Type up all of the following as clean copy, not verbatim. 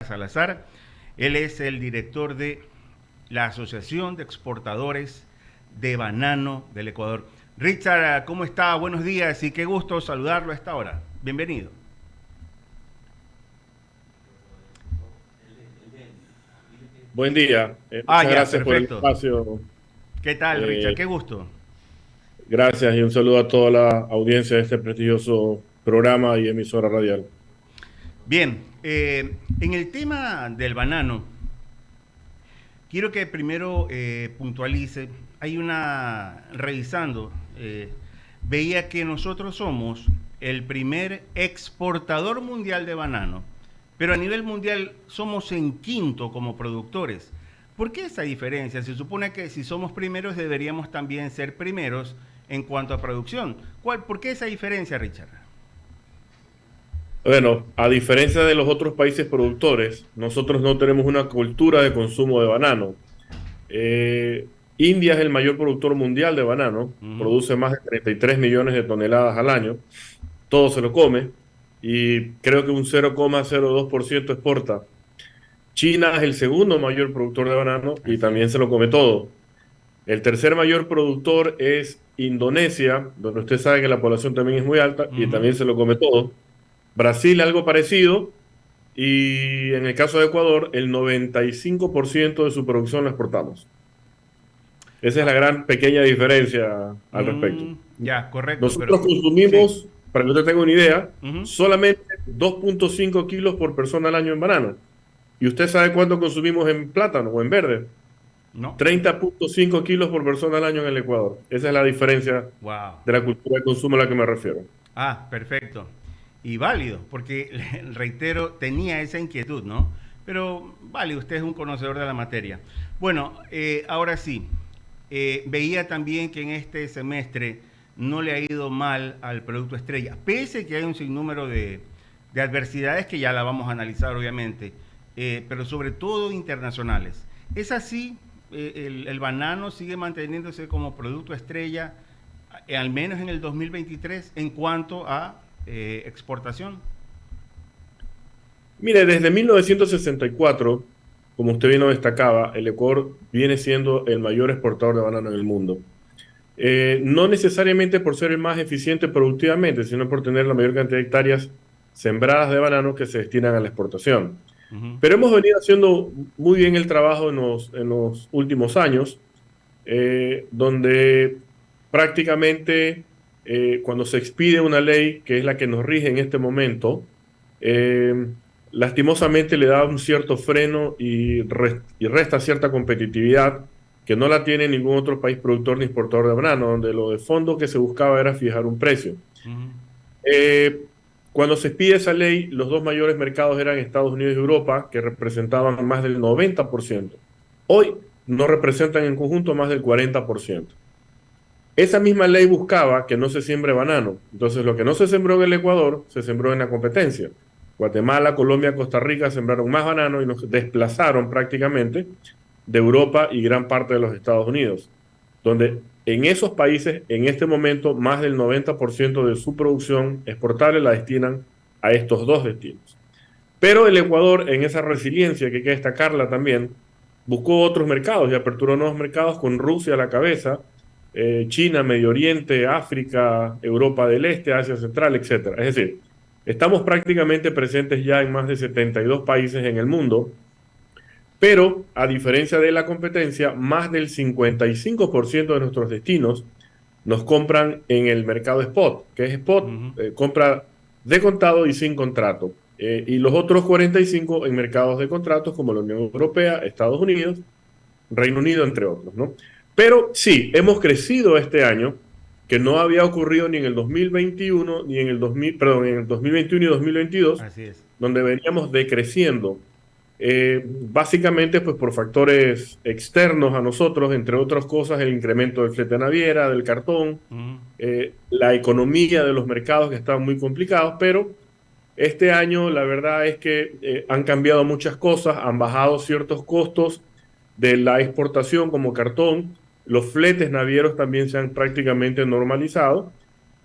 Salazar. Él es el director de la Asociación de Exportadores de Banano del Ecuador. Richard, ¿cómo está? Buenos días y qué gusto saludarlo a esta hora. Bienvenido. Buen día. Muchas Ya, gracias por el perfecto. espacio. ¿Qué tal, Richard? Eh, Qué gusto. Gracias y un saludo a toda la audiencia de este prestigioso programa y emisora radial. Bien, en el tema del banano, quiero que primero puntualice. Revisando, veía que nosotros somos el primer exportador mundial de banano, pero a nivel mundial somos en quinto como productores. ¿Por qué esa diferencia? Se supone que si somos primeros deberíamos también ser primeros en cuanto a producción. ¿Por qué esa diferencia, Richard? Bueno, a diferencia de los otros países productores, nosotros no tenemos una cultura de consumo de banano. India es el mayor productor mundial de banano, Ujú. produce más de 33 millones de toneladas al año, todo se lo come y creo que un 0,02% exporta. China es el segundo mayor productor de banano y Así es. también se lo come todo. El tercer mayor productor es Indonesia, donde usted sabe que la población también es muy alta y Ujú. también se lo come todo. Brasil, algo parecido. Y en el caso de Ecuador, el 95% de su producción la exportamos. Esa es la Ah, gran pequeña diferencia al respecto. ya, correcto, Nosotros pero sí. consumimos, para que usted tenga una idea, Ujú. solamente 2,5 kilos por persona al año en banano. ¿Y usted sabe cuánto consumimos en plátano o en verde? No. 30,5 kilos por persona al año en el Ecuador. Esa es la diferencia Wow. de la cultura de consumo a la que me refiero. Perfecto. Y válido, porque reitero, tenía esa inquietud, ¿no? Pero válido, usted es un conocedor de la materia. Bueno, ahora sí, veía también que en este semestre no le ha ido mal al producto estrella, pese que hay un sinnúmero de adversidades que ya la vamos a analizar, obviamente, pero sobre todo internacionales. ¿Es así? El banano sigue manteniéndose como producto estrella, al menos en el 2023, en cuanto a exportación. Mire, desde 1964, como usted bien lo destacaba, el Ecuador viene siendo el mayor exportador de banano en el mundo. No necesariamente por ser el más eficiente productivamente, sino por tener la mayor cantidad de hectáreas sembradas de banano que se destinan a la exportación. Uh -huh. Pero hemos venido haciendo muy bien el trabajo en los últimos años, donde prácticamente cuando se expide una ley que es la que nos rige en este momento, eh, lastimosamente le da un cierto freno y resta cierta competitividad que no la tiene ningún otro país productor ni exportador de banano, donde lo de fondo que se buscaba era fijar un precio. Uh -huh. Eh, Cuando se expide esa ley, los dos mayores mercados eran Estados Unidos y Europa, que representaban más del 90%. Hoy no representan en conjunto más del 40%. Esa misma ley buscaba que no se siembre banano. Entonces, lo que no se sembró en el Ecuador, se sembró en la competencia. Guatemala, Colombia, Costa Rica sembraron más banano y nos desplazaron prácticamente de Europa y gran parte de los Estados Unidos, donde en esos países, en este momento, más del 90% de su producción exportable la destinan a estos dos destinos. Pero el Ecuador, en esa resiliencia que hay que destacarla también, buscó otros mercados y aperturó nuevos mercados con Rusia a la cabeza, China, Medio Oriente, África, Europa del Este, Asia Central, etcétera. Es decir, estamos prácticamente presentes ya en más de 72 países en el mundo, pero a diferencia de la competencia, más del 55% de nuestros destinos nos compran en el mercado spot, que es Uh spot, -huh. compra de contado y sin contrato. Y los otros 45 en mercados de contratos como la Unión Europea, Estados Unidos, Reino Unido, entre otros, ¿no? Pero sí, hemos crecido este año, que no había ocurrido ni en el 2021, ni en el 2000, perdón, en el 2021 y 2022, Así es. donde veníamos decreciendo. Básicamente, pues por factores externos a nosotros, entre otras cosas, el incremento del flete naviera, del cartón, Uh -huh. la economía de los mercados que estaban muy complicados, pero este año la verdad es que han cambiado muchas cosas, han bajado ciertos costos de la exportación como cartón, los fletes navieros también se han prácticamente normalizado,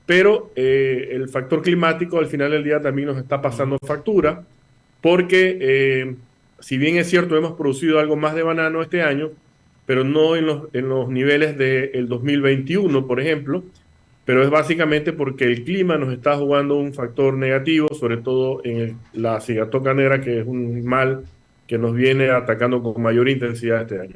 pero el factor climático al final del día también nos está Uh -huh. pasando factura porque si bien es cierto, hemos producido algo más de banano este año, pero no en los niveles del 2021, por ejemplo, pero es básicamente porque el clima nos está jugando un factor negativo, sobre todo en la cigatoca negra, que es un mal que nos viene atacando con mayor intensidad este año.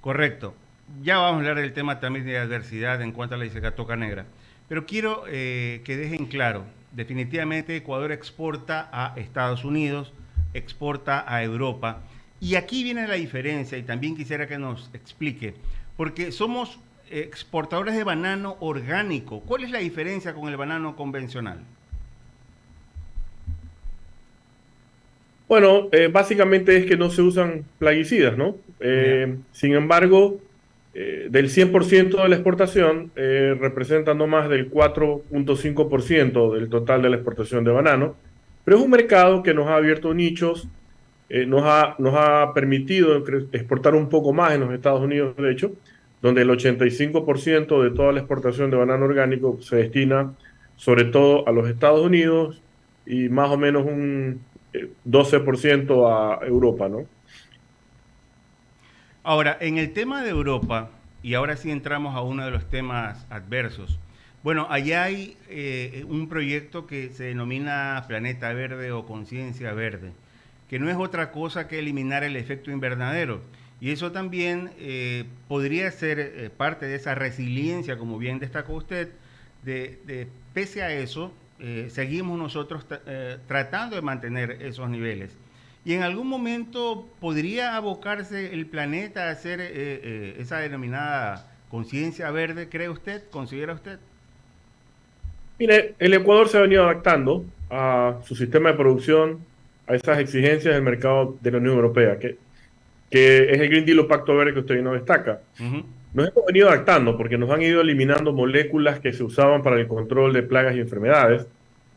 Correcto. Ya vamos a hablar del tema también de adversidad en cuanto a la cigatoca negra. Pero quiero que dejen claro, definitivamente Ecuador exporta a Estados Unidos, exporta a Europa. Y aquí viene la diferencia y también quisiera que nos explique, porque somos exportadores de banano orgánico. ¿Cuál es la diferencia con el banano convencional? Bueno, básicamente es que no se usan plaguicidas, ¿no? Ya. Sin embargo, del 100% de la exportación, representa no más del 4,5% del total de la exportación de banano, pero es un mercado que nos ha abierto nichos, nos ha permitido exportar un poco más en los Estados Unidos, de hecho, donde el 85% de toda la exportación de banano orgánico se destina sobre todo a los Estados Unidos y más o menos un 12% a Europa, ¿no? Ahora, en el tema de Europa, y ahora sí entramos a uno de los temas adversos. Bueno, allá hay un proyecto que se denomina Planeta Verde o Conciencia Verde, que no es otra cosa que eliminar el efecto invernadero. Y eso también podría ser parte de esa resiliencia, como bien destacó usted, pese a eso, seguimos nosotros tratando de mantener esos niveles. Y en algún momento podría abocarse el planeta a hacer esa denominada conciencia verde, ¿cree usted? ¿Considera usted? Mire, el Ecuador se ha venido adaptando a su sistema de producción, a esas exigencias del mercado de la Unión Europea, que es el Green Deal o Pacto Verde que usted no destaca. Ujú. Nos hemos venido adaptando porque nos han ido eliminando moléculas que se usaban para el control de plagas y enfermedades.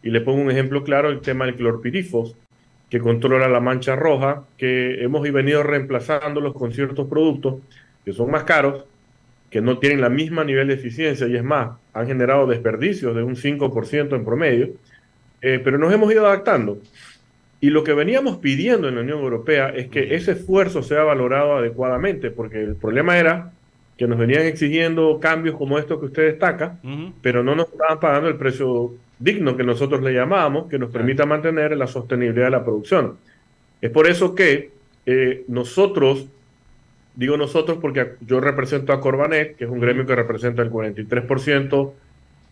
Y le pongo un ejemplo claro, el tema del clorpirifos, que controla la mancha roja, que hemos venido reemplazándolos con ciertos productos que son más caros, que no tienen la misma nivel de eficiencia y es más, han generado desperdicios de un 5% en promedio, pero nos hemos ido adaptando. Y lo que veníamos pidiendo en la Unión Europea es que Ya. ese esfuerzo sea valorado adecuadamente, porque el problema era que nos venían exigiendo cambios como estos que usted destaca, Ujú. pero no nos estaban pagando el precio digno que nosotros le llamábamos, que nos Claro. permita mantener la sostenibilidad de la producción. Es por eso que nosotros, digo nosotros porque yo represento a Corbanet, que es un Ujú. gremio que representa el 43%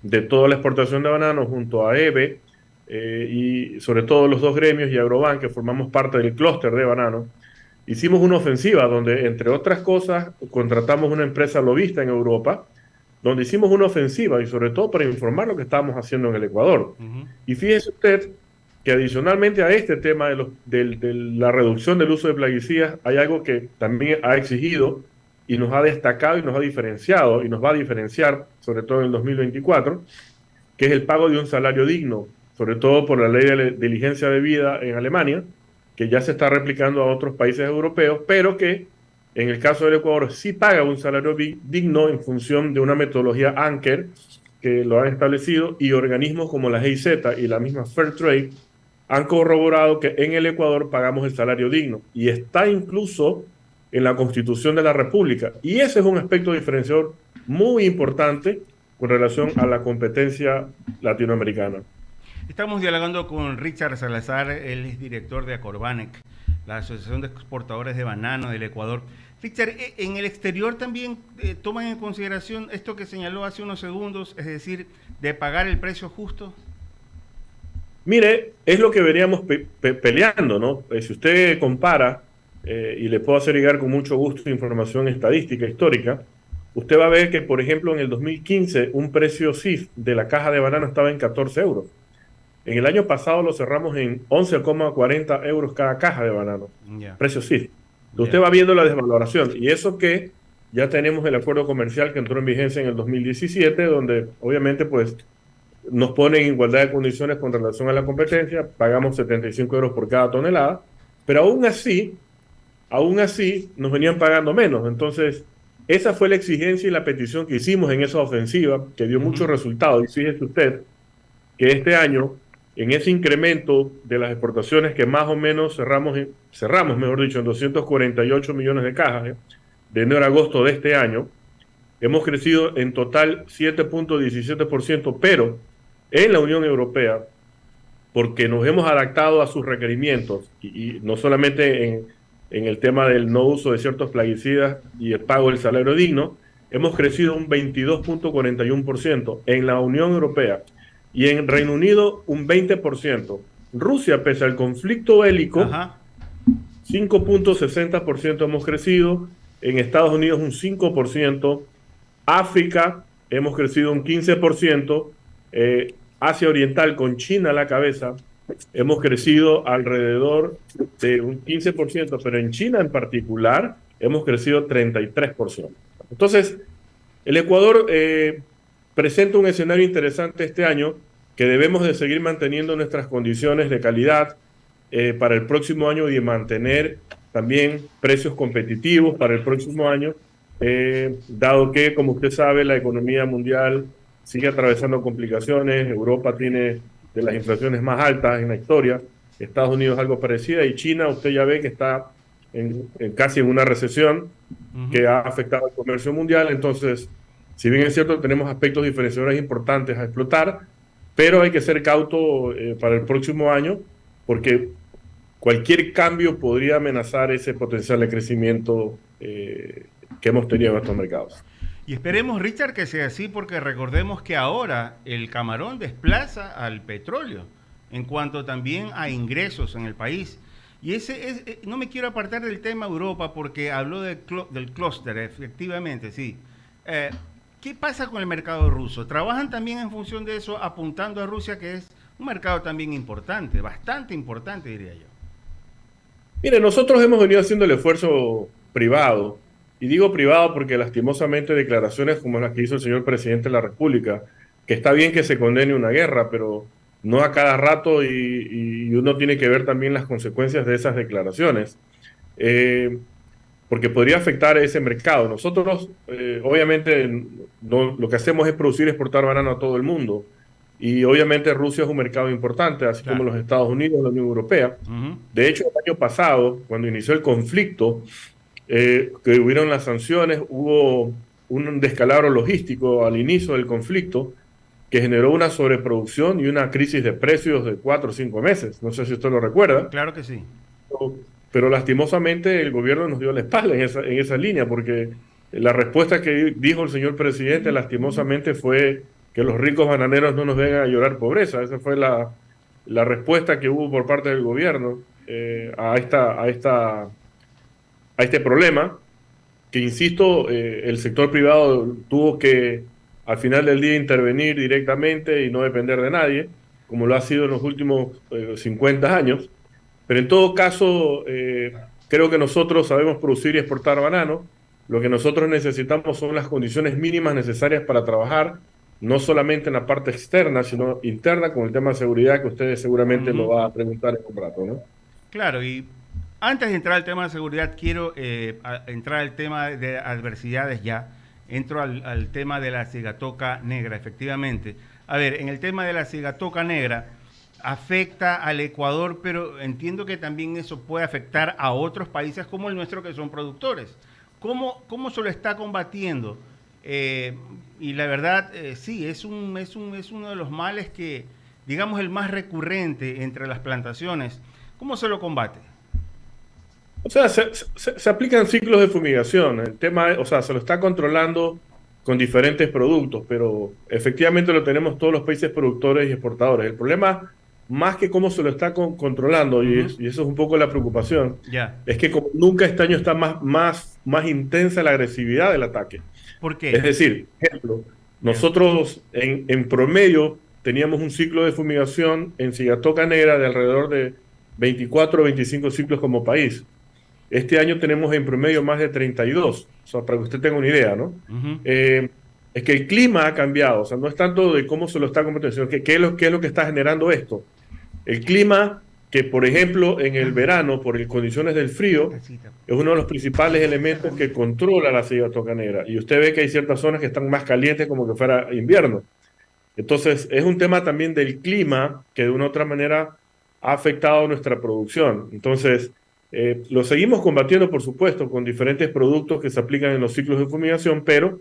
de toda la exportación de banano junto a EBE, y sobre todo los dos gremios y Agrobank, que formamos parte del clúster de banano, hicimos una ofensiva donde, entre otras cosas, contratamos una empresa lobista en Europa, donde hicimos una ofensiva y sobre todo para informar lo que estábamos haciendo en el Ecuador. Ujú. Y fíjese usted que adicionalmente a este tema de la reducción del uso de plaguicidas, hay algo que también ha exigido y nos ha destacado y nos ha diferenciado y nos va a diferenciar, sobre todo en el 2024, que es el pago de un salario digno, sobre todo por la ley de diligencia de vida en Alemania, que ya se está replicando a otros países europeos, pero que en el caso del Ecuador sí paga un salario digno en función de una metodología Anker que lo han establecido, y organismos como la GIZ y la misma Fairtrade han corroborado que en el Ecuador pagamos el salario digno y está incluso en la Constitución de la República. Y ese es un aspecto diferenciador muy importante con relación a la competencia latinoamericana. Estamos dialogando con Richard Salazar, él es director de Acorbanec, la Asociación de Exportadores de Banano del Ecuador. Richard, en el exterior también toman en consideración esto que señaló hace unos segundos, es decir, de pagar el precio justo. Mire, es lo que veníamos peleando, ¿no? Si usted compara, y le puedo hacer llegar con mucho gusto información estadística histórica, usted va a ver que, por ejemplo, en el 2015 un precio CIF de la caja de banano estaba en 14 euros. En el año pasado lo cerramos en 11,40 euros cada caja de banano, Ya, precio CIF. ya. Usted va viendo la desvaloración y eso que ya tenemos el acuerdo comercial que entró en vigencia en el 2017, donde obviamente pues nos pone en igualdad de condiciones con relación a la competencia, pagamos 75 euros por cada tonelada, pero aún así nos venían pagando menos. Entonces, esa fue la exigencia y la petición que hicimos en esa ofensiva, que dio Ujú. muchos resultados. Y fíjese usted que este año en ese incremento de las exportaciones que más o menos cerramos, mejor dicho, en 248 millones de cajas, de enero a agosto de este año, hemos crecido en total 7.17%, pero en la Unión Europea, porque nos hemos adaptado a sus requerimientos, y no solamente en el tema del no uso de ciertos plaguicidas y el pago del salario digno, hemos crecido un 22.41% en la Unión Europea y en Reino Unido un 20%. Rusia, pese al conflicto bélico, Ajá. 5.60% hemos crecido, en Estados Unidos un 5%, África hemos crecido un 15%, Asia Oriental con China a la cabeza hemos crecido alrededor de un 15%, pero en China en particular hemos crecido 33%. Entonces, el Ecuador presenta un escenario interesante este año que debemos de seguir manteniendo nuestras condiciones de calidad para el próximo año y de mantener también precios competitivos para el próximo año, dado que, como usted sabe, la economía mundial sigue atravesando complicaciones. Europa tiene de las inflaciones más altas en la historia, Estados Unidos algo parecida, y China, usted ya ve que está casi en una recesión que ha afectado al comercio mundial. Entonces, si bien es cierto, tenemos aspectos diferenciadores importantes a explotar, pero hay que ser cauto para el próximo año, porque cualquier cambio podría amenazar ese potencial de crecimiento que hemos tenido en estos mercados. Y esperemos, Richard, que sea así, porque recordemos que ahora el camarón desplaza al petróleo en cuanto también a ingresos en el país. Y no me quiero apartar del tema Europa porque habló del clúster, efectivamente, sí. ¿Qué pasa con el mercado ruso? ¿Trabajan también en función de eso, apuntando a Rusia, que es un mercado también importante, bastante importante, diría yo? Mire, nosotros hemos venido haciendo el esfuerzo privado, y digo privado porque lastimosamente declaraciones como las que hizo el señor presidente de la República, que está bien que se condene una guerra, pero no a cada rato, y uno tiene que ver también las consecuencias de esas declaraciones, porque podría afectar a ese mercado. Nosotros, obviamente, lo que hacemos es producir y exportar banano a todo el mundo. Y obviamente Rusia es un mercado importante, así como Claro. los Estados Unidos, la Unión Europea. De hecho, el año pasado, cuando inició el conflicto, que hubieron las sanciones, hubo un descalabro logístico al inicio del conflicto que generó una sobreproducción y una crisis de precios de 4 o 5 meses. No sé si usted lo recuerda. Claro que sí. Pero lastimosamente el gobierno nos dio la espalda en esa línea, porque la respuesta que dijo el señor presidente lastimosamente fue que los ricos bananeros no nos vengan a llorar pobreza. Esa fue la respuesta que hubo por parte del gobierno a este problema, que insisto, el sector privado tuvo que al final del día intervenir directamente y no depender de nadie, como lo ha sido en los últimos 50 años. Pero en todo caso, creo que nosotros sabemos producir y exportar banano. Lo que nosotros necesitamos son las condiciones mínimas necesarias para trabajar, no solamente en la parte externa, sino interna, con el tema de seguridad, que ustedes seguramente lo van a preguntar en un rato, ¿no? Claro, y antes de entrar al tema de seguridad, quiero entrar al tema de adversidades ya. Entro al tema de la cigatoca negra, efectivamente. A ver, en el tema de la cigatoca negra, afecta al Ecuador, pero entiendo que también eso puede afectar a otros países como el nuestro que son productores. ¿Cómo se lo está combatiendo? Y la verdad, sí, es uno de los males que, digamos, el más recurrente entre las plantaciones. ¿Cómo se lo combate? O sea, se aplican ciclos de fumigación. El tema, o sea, se lo está controlando con diferentes productos, pero efectivamente lo tenemos todos los países productores y exportadores. El problema, más que cómo se lo está controlando, y eso es un poco la preocupación, es que como nunca este año está más intensa la agresividad del ataque. ¿Por qué? Es decir, ejemplo, nosotros en promedio teníamos un ciclo de fumigación en cigatoca negra de alrededor de 24 o 25 ciclos como país. Este año tenemos en promedio más de 32, o sea, para que usted tenga una idea, ¿no? Es que el clima ha cambiado, o sea, no es tanto de cómo se lo está combatiendo, sino que qué es lo que está generando esto. El clima, que por ejemplo en el verano, por las condiciones del frío, es uno de los principales elementos que controla la cigatoca negra. Y usted ve que hay ciertas zonas que están más calientes como que fuera invierno. Entonces, es un tema también del clima que de una u otra manera ha afectado nuestra producción. Entonces, lo seguimos combatiendo, por supuesto, con diferentes productos que se aplican en los ciclos de fumigación, pero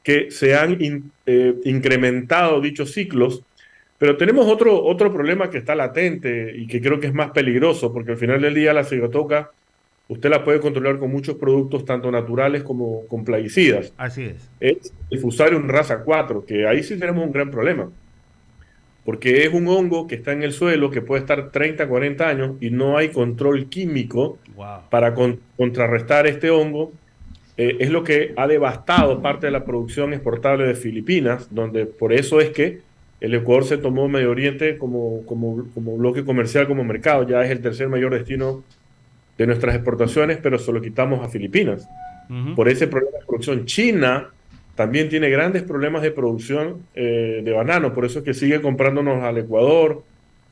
que se han incrementado dichos ciclos. Pero tenemos otro problema que está latente y que creo que es más peligroso, porque al final del día la cigatoca usted la puede controlar con muchos productos, tanto naturales como con plaguicidas. Así es. Es el Fusarium raza 4, que ahí sí tenemos un gran problema, porque es un hongo que está en el suelo, que puede estar 30, 40 años y no hay control químico Wow. para contrarrestar este hongo. Es lo que ha devastado parte de la producción exportable de Filipinas, donde por eso es que el Ecuador se tomó Medio Oriente como bloque comercial, como mercado. Ya es el tercer mayor destino de nuestras exportaciones, pero se lo quitamos a Filipinas. Ujú. Por ese problema de producción. China también tiene grandes problemas de producción de banano, por eso es que sigue comprándonos al Ecuador,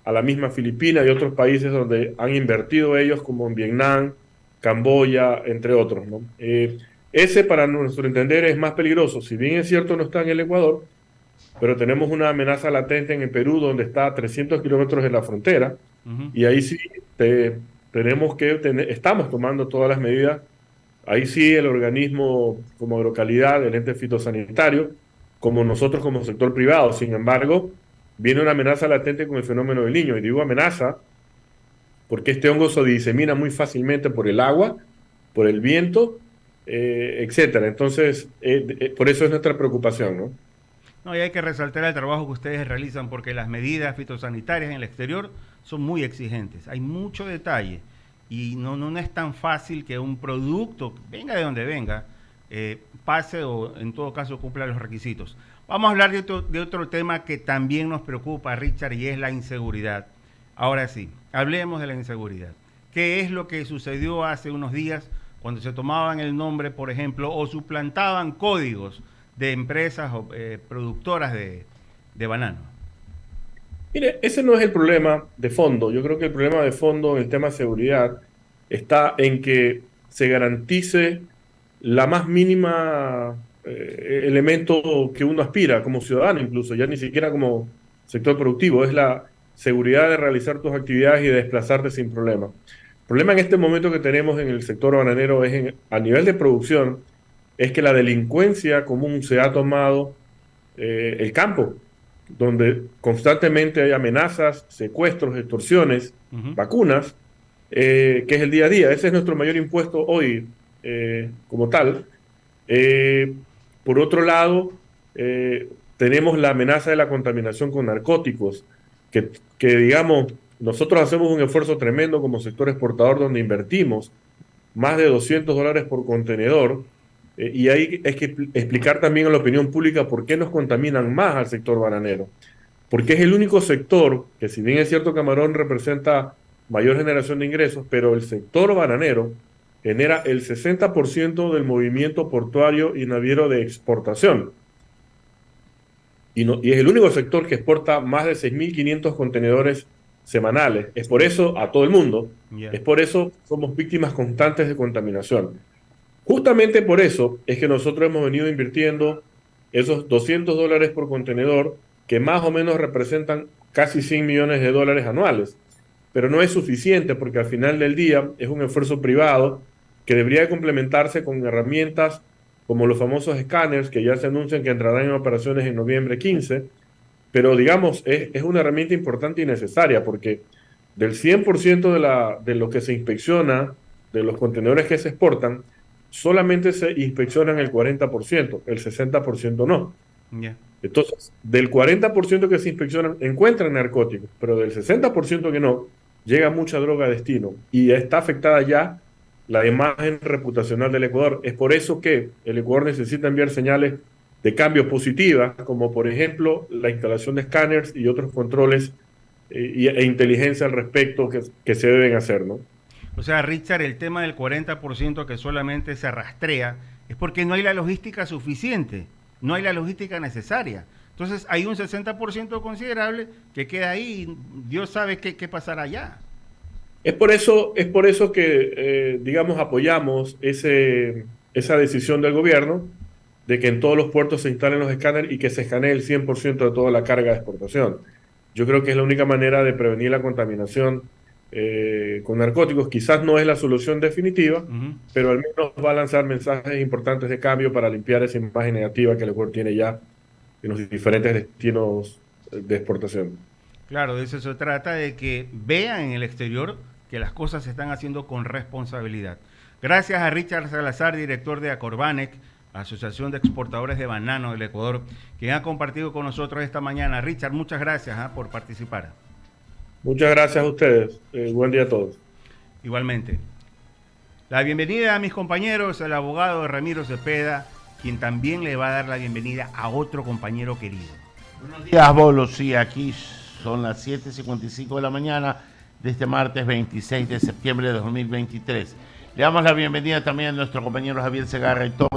a la misma Filipinas y otros países donde han invertido ellos, como en Vietnam, Camboya, entre otros, ¿no? Ese, para nuestro entender, es más peligroso. Si bien es cierto, no está en el Ecuador, pero tenemos una amenaza latente en el Perú, donde está a 300 kilómetros de la frontera, Ujú. y ahí sí estamos tomando todas las medidas. Ahí sí el organismo como Agrocalidad, el ente fitosanitario, como nosotros como sector privado. Sin embargo, viene una amenaza latente con el fenómeno del Niño. Y digo amenaza porque este hongo se disemina muy fácilmente por el agua, por el viento, etcétera. Entonces, por eso es nuestra preocupación, ¿no? No, y hay que resaltar el trabajo que ustedes realizan porque las medidas fitosanitarias en el exterior son muy exigentes. Hay mucho detalle y no es tan fácil que un producto, venga de donde venga, pase o en todo caso cumpla los requisitos. Vamos a hablar de otro tema que también nos preocupa, Richard, y es la inseguridad. Ahora sí, hablemos de la inseguridad. ¿Qué es lo que sucedió hace unos días cuando se tomaban el nombre, por ejemplo, o suplantaban códigos de empresas o productoras de banano? Mire, ese no es el problema de fondo. Yo creo que el problema de fondo en el tema de seguridad está en que se garantice la más mínima elemento que uno aspira como ciudadano, incluso ya ni siquiera como sector productivo, es la seguridad de realizar tus actividades y de desplazarte sin problema. El problema en este momento que tenemos en el sector bananero es a nivel de producción, es que la delincuencia común se ha tomado el campo, donde constantemente hay amenazas, secuestros, extorsiones, Ujú. vacunas, que es el día a día. Ese es nuestro mayor impuesto hoy como tal. Eh, por otro lado, tenemos la amenaza de la contaminación con narcóticos, que digamos, nosotros hacemos un esfuerzo tremendo como sector exportador donde invertimos más de $200 por contenedor. Y hay es que explicar también a la opinión pública por qué nos contaminan más al sector bananero. Porque es el único sector que, si bien es cierto, Camarón representa mayor generación de ingresos, pero el sector bananero genera el 60% del movimiento portuario y naviero de exportación. Y es el único sector que exporta más de 6.500 contenedores semanales. Es por eso a todo el mundo, Ya. es por eso somos víctimas constantes de contaminación. Justamente por eso es que nosotros hemos venido invirtiendo esos $200 por contenedor, que más o menos representan casi $100 millones anuales. Pero no es suficiente porque al final del día es un esfuerzo privado que debería complementarse con herramientas como los famosos escáneres que ya se anuncian que entrarán en operaciones en noviembre 15. Pero digamos, es una herramienta importante y necesaria porque del 100% de lo que se inspecciona, de los contenedores que se exportan, solamente se inspeccionan el 40%, el 60% no. Ya. Entonces, del 40% que se inspeccionan, encuentran narcóticos, pero del 60% que no, llega mucha droga a destino y está afectada ya la imagen reputacional del Ecuador. Es por eso que el Ecuador necesita enviar señales de cambio positivas, como por ejemplo la instalación de escáneres y otros controles e inteligencia al respecto que se deben hacer, ¿no? O sea, Richard, el tema del 40% que solamente se rastrea es porque no hay la logística suficiente, no hay la logística necesaria. Entonces hay un 60% considerable que queda ahí y Dios sabe qué pasará allá. Es por eso que, digamos, apoyamos esa decisión del gobierno de que en todos los puertos se instalen los escáneres y que se escanee el 100% de toda la carga de exportación. Yo creo que es la única manera de prevenir la contaminación con narcóticos. Quizás no es la solución definitiva, pero al menos va a lanzar mensajes importantes de cambio para limpiar esa imagen negativa que el Ecuador tiene ya en los diferentes destinos de exportación. Claro, de eso se trata, de que vean en el exterior que las cosas se están haciendo con responsabilidad. Gracias a Richard Salazar, director de Acorbanec, Asociación de Exportadores de Banano del Ecuador, quien ha compartido con nosotros esta mañana. Richard, muchas gracias por participar. Muchas gracias a ustedes. Buen día a todos. Igualmente. La bienvenida a mis compañeros, el abogado Ramiro Cepeda, quien también le va a dar la bienvenida a otro compañero querido. Buenos días, Bolo. Sí, aquí son las 7:55 de la mañana de este martes 26 de septiembre de 2023. Le damos la bienvenida también a nuestro compañero Javier Segarra y todo.